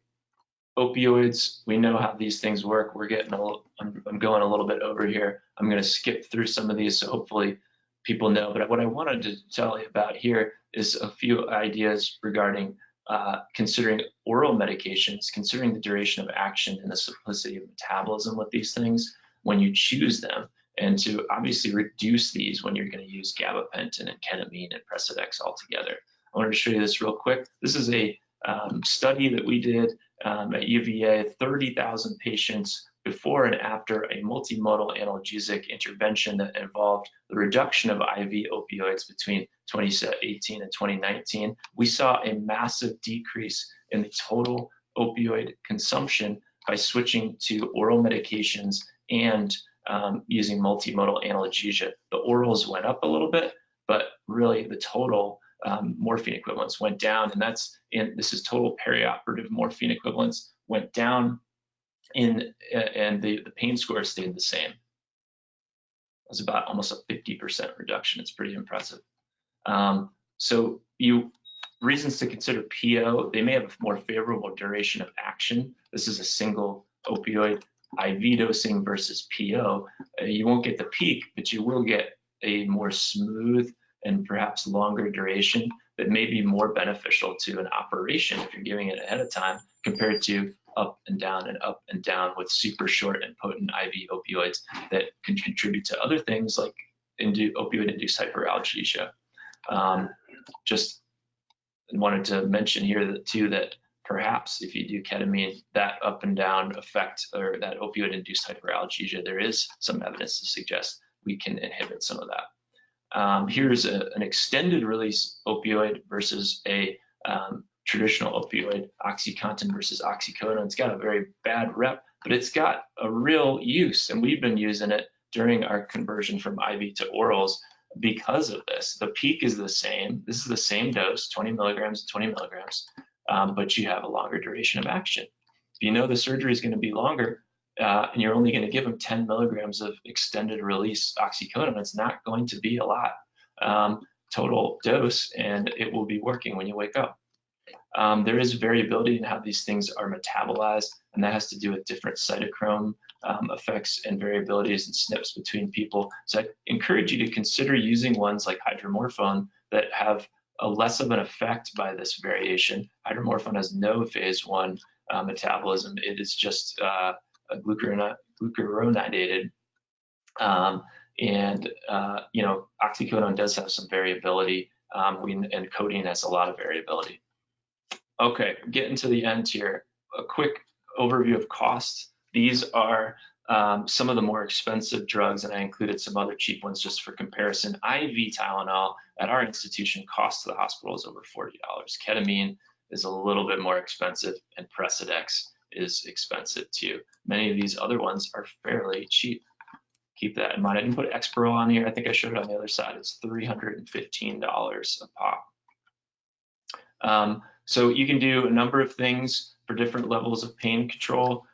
Speaker 2: Opioids, we know how these things work. We're getting I'm going a little bit over here. I'm going to skip through some of these, so hopefully people know. But what I wanted to tell you about here is a few ideas regarding considering oral medications, considering the duration of action and the simplicity of metabolism with these things when you choose them, and to obviously reduce these when you're going to use gabapentin and ketamine and Precedex altogether. I wanted to show you this real quick. This is a study that we did at UVA, 30,000 patients before and after a multimodal analgesic intervention that involved the reduction of IV opioids between 2018 and 2019. We saw a massive decrease in the total opioid consumption by switching to oral medications and using multimodal analgesia. The orals went up a little bit, but really the total morphine equivalents went down, and this is total perioperative morphine equivalents went down, and the pain score stayed the same. It was about almost a 50% reduction. It's pretty impressive. So reasons to consider PO, they may have a more favorable duration of action. This is a single opioid IV dosing versus PO. You won't get the peak, but you will get a more smooth and perhaps longer duration that may be more beneficial to an operation if you're giving it ahead of time compared to up and down with super short and potent IV opioids that can contribute to other things like opioid-induced hyperalgesia. Just wanted to mention here that perhaps if you do ketamine, that up and down effect or that opioid-induced hyperalgesia, there is some evidence to suggest we can inhibit some of that. Here's an extended release opioid versus a traditional opioid, OxyContin versus oxycodone. It's got a very bad rep, but it's got a real use, and we've been using it during our conversion from IV to orals because of this. The peak is the same. This is the same dose, 20 milligrams and 20 milligrams, but you have a longer duration of action. If you know the surgery is going to be longer, and you're only going to give them 10 milligrams of extended release oxycodone, it's not going to be a lot total dose, and it will be working when you wake up. There is variability in how these things are metabolized, and that has to do with different cytochrome effects and variabilities and SNPs between people. So I encourage you to consider using ones like hydromorphone that have a less of an effect by this variation. Hydromorphone has no phase 1 metabolism. It is just glucuronidated, oxycodone does have some variability, and codeine has a lot of variability. Okay, getting to the end here, a quick overview of costs. These are some of the more expensive drugs, and I included some other cheap ones just for comparison. IV Tylenol at our institution costs the hospital is over $40. Ketamine is a little bit more expensive, and Precedex is expensive too. Many of these other ones are fairly cheap. Keep that in mind. I didn't put Exparel on here. I think I showed it on the other side. It's $315 a pop. So you can do a number of things for different levels of pain control.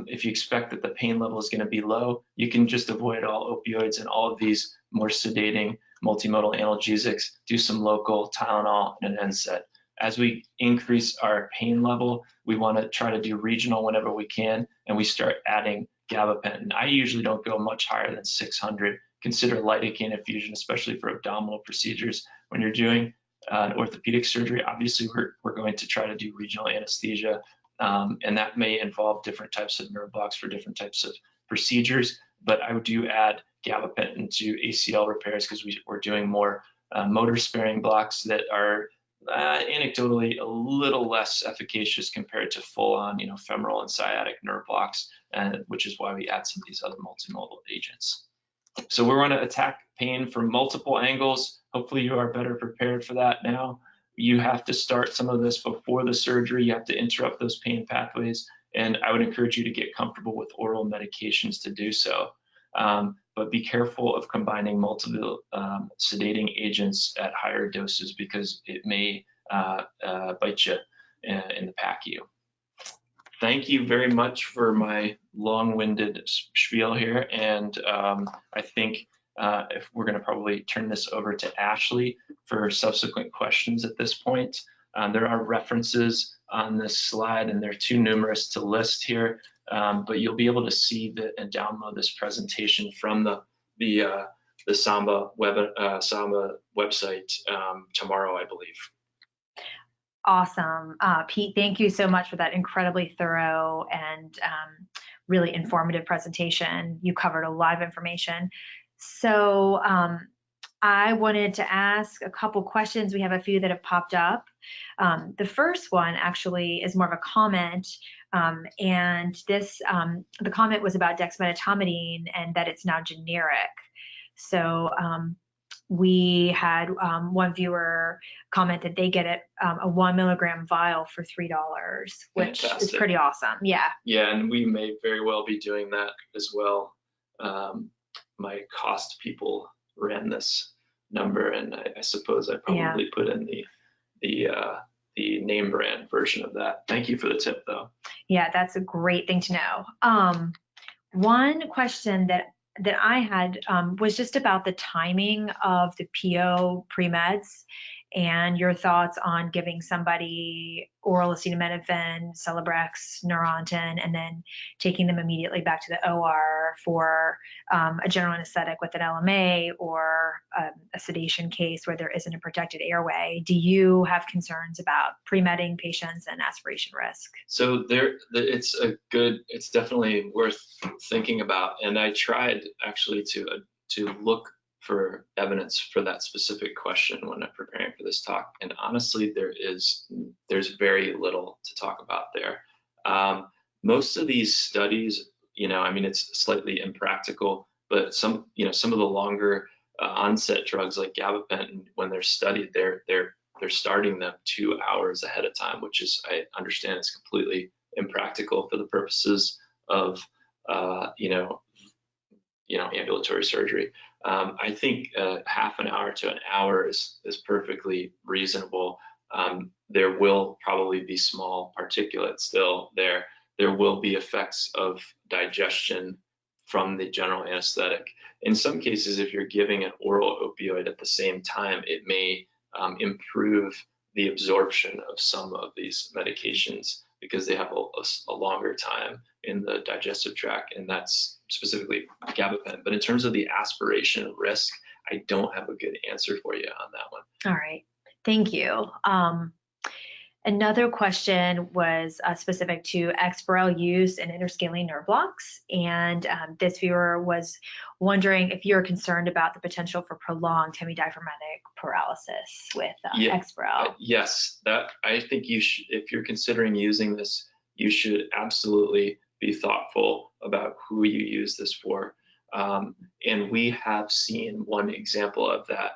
Speaker 2: If you expect that the pain level is going to be low, you can just avoid all opioids and all of these more sedating multimodal analgesics. Do some local Tylenol and an NSAID. As we increase our pain level, we want to try to do regional whenever we can, and we start adding gabapentin. I usually don't go much higher than 600. Consider lidocaine infusion, especially for abdominal procedures. When you're doing an orthopedic surgery, obviously we're going to try to do regional anesthesia, and that may involve different types of nerve blocks for different types of procedures. But I do add gabapentin to ACL repairs because we're doing more motor sparing blocks that are anecdotally a little less efficacious compared to full-on, femoral and sciatic nerve blocks, and which is why we add some of these other multimodal agents. So we're going to attack pain from multiple angles. Hopefully you are better prepared for that now. You have to start some of this before the surgery. You have to interrupt those pain pathways And I would encourage you to get comfortable with oral medications to do so. But be careful of combining multiple sedating agents at higher doses because it may bite you in the PACU. Thank you very much for my long-winded spiel here, and I think if we're going to probably turn this over to Ashley for subsequent questions at this point. There are references on this slide, and they're too numerous to list here, but you'll be able to see and download this presentation from the SAMBA website tomorrow, I believe.
Speaker 1: Awesome. Pete, thank you so much for that incredibly thorough and really informative presentation. You covered a lot of information. So I wanted to ask a couple questions. We have a few that have popped up. The first one actually is more of a comment, and this the comment was about dexmedetomidine and that it's now generic. So we had one viewer comment that they get it a 1 milligram vial for $3, which
Speaker 2: Fantastic.
Speaker 1: is pretty awesome. Yeah.
Speaker 2: Yeah, and we may very well be doing that as well. My cost people ran this number, and I suppose I probably put in the name brand version of that. Thank you for the tip, though.
Speaker 1: Yeah, that's a great thing to know. One question that I had was just about the timing of the PO pre-meds and your thoughts on giving somebody oral acetaminophen, Celebrex, Neurontin, and then taking them immediately back to the OR for a general anesthetic with an LMA or a sedation case where there isn't a protected airway. Do you have concerns about pre-medding patients and aspiration risk?
Speaker 2: So it's definitely worth thinking about. And I tried actually to look for evidence for that specific question when I'm preparing for this talk. And honestly, there's very little to talk about there. Most of these studies, I mean, it's slightly impractical, but some of the longer onset drugs like gabapentin, when they're studied, they're starting them 2 hours ahead of time, which is, I understand, is completely impractical for the purposes of ambulatory surgery. I think half an hour to an hour is perfectly reasonable. There will probably be small particulates still there. There will be effects of digestion from the general anesthetic. In some cases, if you're giving an oral opioid at the same time, it may improve the absorption of some of these medications because they have a longer time in the digestive tract, and that's specifically gabapentin. But in terms of the aspiration risk, I don't have a good answer for you on that one.
Speaker 1: All right, thank you. Another question was specific to Exparel use in interscalene nerve blocks, and this viewer was wondering if you're concerned about the potential for prolonged hemidiaphragmatic paralysis with Exparel.
Speaker 2: Yes, that I think you should, if you're considering using this, you should absolutely be thoughtful about who you use this for. And we have seen one example of that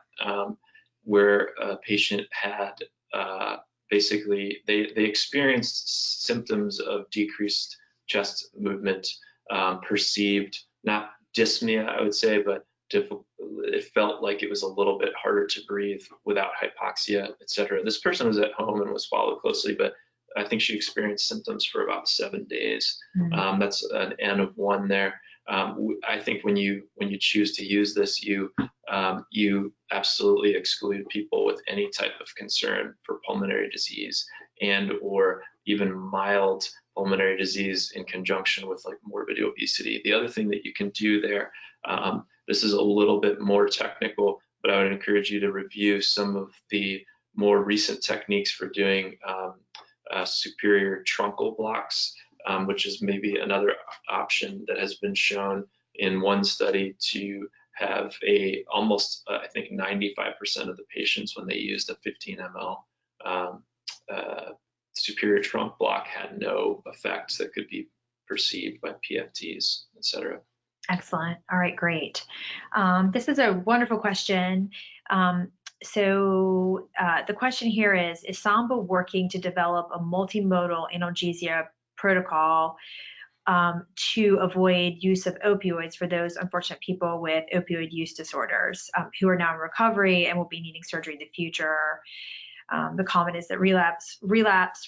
Speaker 2: where a patient had basically, they experienced symptoms of decreased chest movement, perceived, not dyspnea, I would say, but it felt like it was a little bit harder to breathe without hypoxia, et cetera. This person was at home and was followed closely, but I think she experienced symptoms for about 7 days. Mm-hmm. That's an N of 1 there. I think when you choose to use this, you absolutely exclude people with any type of concern for pulmonary disease and or even mild pulmonary disease in conjunction with like morbid obesity. The other thing that you can do there, this is a little bit more technical, but I would encourage you to review some of the more recent techniques for doing superior truncal blocks, which is maybe another option that has been shown in one study to have almost, I think 95% of the patients when they used a 15 ml superior trunk block had no effects that could be perceived by PFTs, et cetera.
Speaker 1: Excellent. All right, great. This is a wonderful question. So the question here is SAMBA working to develop a multimodal analgesia protocol to avoid use of opioids for those unfortunate people with opioid use disorders who are now in recovery and will be needing surgery in the future. The comment is that relapse,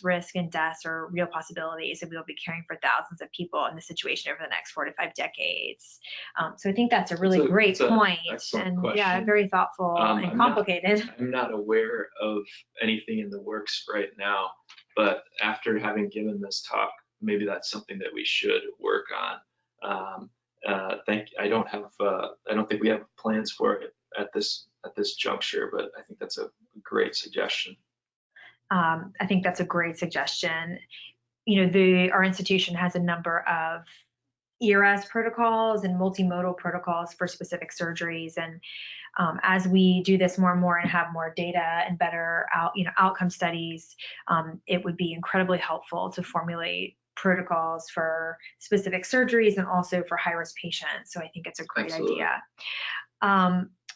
Speaker 1: risk, and deaths are real possibilities, and we will be caring for thousands of people in this situation over the next 4 to 5 decades. So I think that's a really great point, and
Speaker 2: question.
Speaker 1: yeah, very thoughtful and complicated.
Speaker 2: I'm not aware of anything in the works right now, but after having given this talk, maybe that's something that we should work on. I don't think we have plans for it at this juncture, but I think that's a great suggestion.
Speaker 1: I think that's a great suggestion. You know, our institution has a number of ERAS protocols and multimodal protocols for specific surgeries, and as we do this more and more and have more data and better outcome studies, it would be incredibly helpful to formulate protocols for specific surgeries and also for high-risk patients. So I think it's a great idea.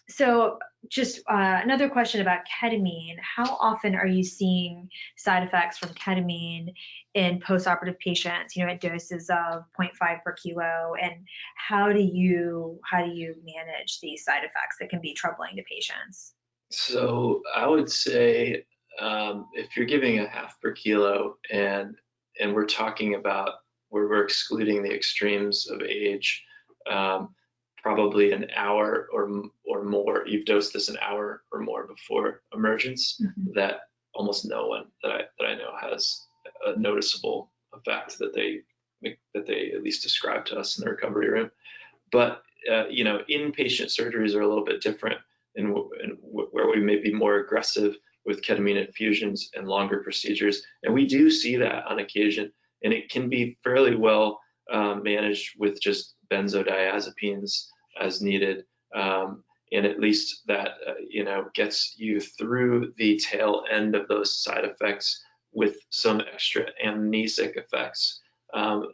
Speaker 1: So just another question about ketamine. How often are you seeing side effects from ketamine in postoperative patients, you know, at doses of 0.5 per kilo? And how do you manage these side effects that can be troubling to patients?
Speaker 2: So I would say if you're giving a half per kilo and we're talking about where we're excluding the extremes of age, probably an hour or more. You've dosed this an hour or more before emergence. That almost no one that I know has a noticeable effect that they at least describe to us in the recovery room. But you know, inpatient surgeries are a little bit different, where we may be more aggressive with ketamine infusions and longer procedures, and we do see that on occasion, and it can be fairly well managed with just benzodiazepines as needed, and at least that you know, gets you through the tail end of those side effects with some extra amnesic effects to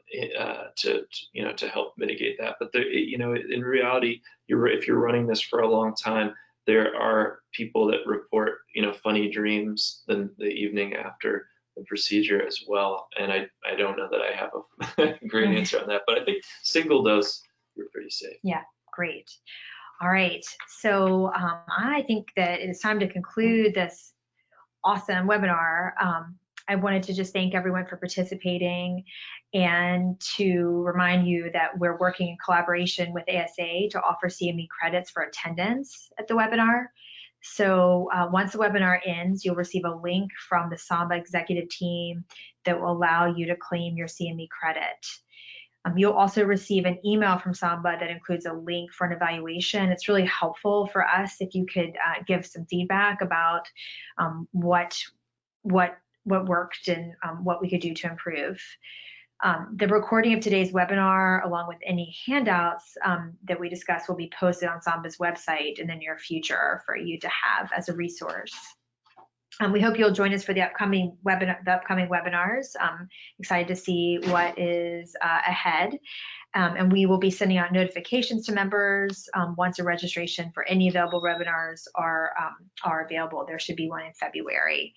Speaker 2: help mitigate that. But you know, in reality, if you're running this for a long time, there are people that report, you know, funny dreams the evening after the procedure as well. And I don't know that I have a great answer on that, but I think single dose, you're pretty safe.
Speaker 1: Yeah, great. All right, so I think that it is time to conclude this awesome webinar. I wanted to just thank everyone for participating and to remind you that we're working in collaboration with ASA to offer CME credits for attendance at the webinar. So once the webinar ends, you'll receive a link from the SAMBA executive team that will allow you to claim your CME credit. You'll also receive an email from SAMBA that includes a link for an evaluation. It's really helpful for us if you could give some feedback about what worked and what we could do to improve. The recording of today's webinar, along with any handouts that we discussed, will be posted on SAMBA's website in the near future for you to have as a resource. We hope you'll join us for the upcoming webinars. Excited to see what is ahead. And we will be sending out notifications to members once a registration for any available webinars are available. There should be one in February.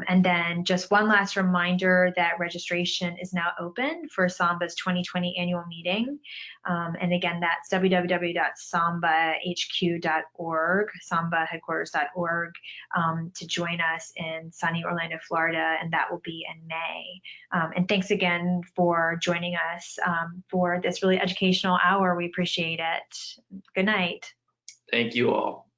Speaker 1: And then just one last reminder that registration is now open for SAMBA's 2020 annual meeting. And again, that's www.sambahq.org, sambaheadquarters.org, to join us in sunny Orlando, Florida, and that will be in May. And thanks again for joining us for this really educational hour. We appreciate it. Good night.
Speaker 2: Thank you all.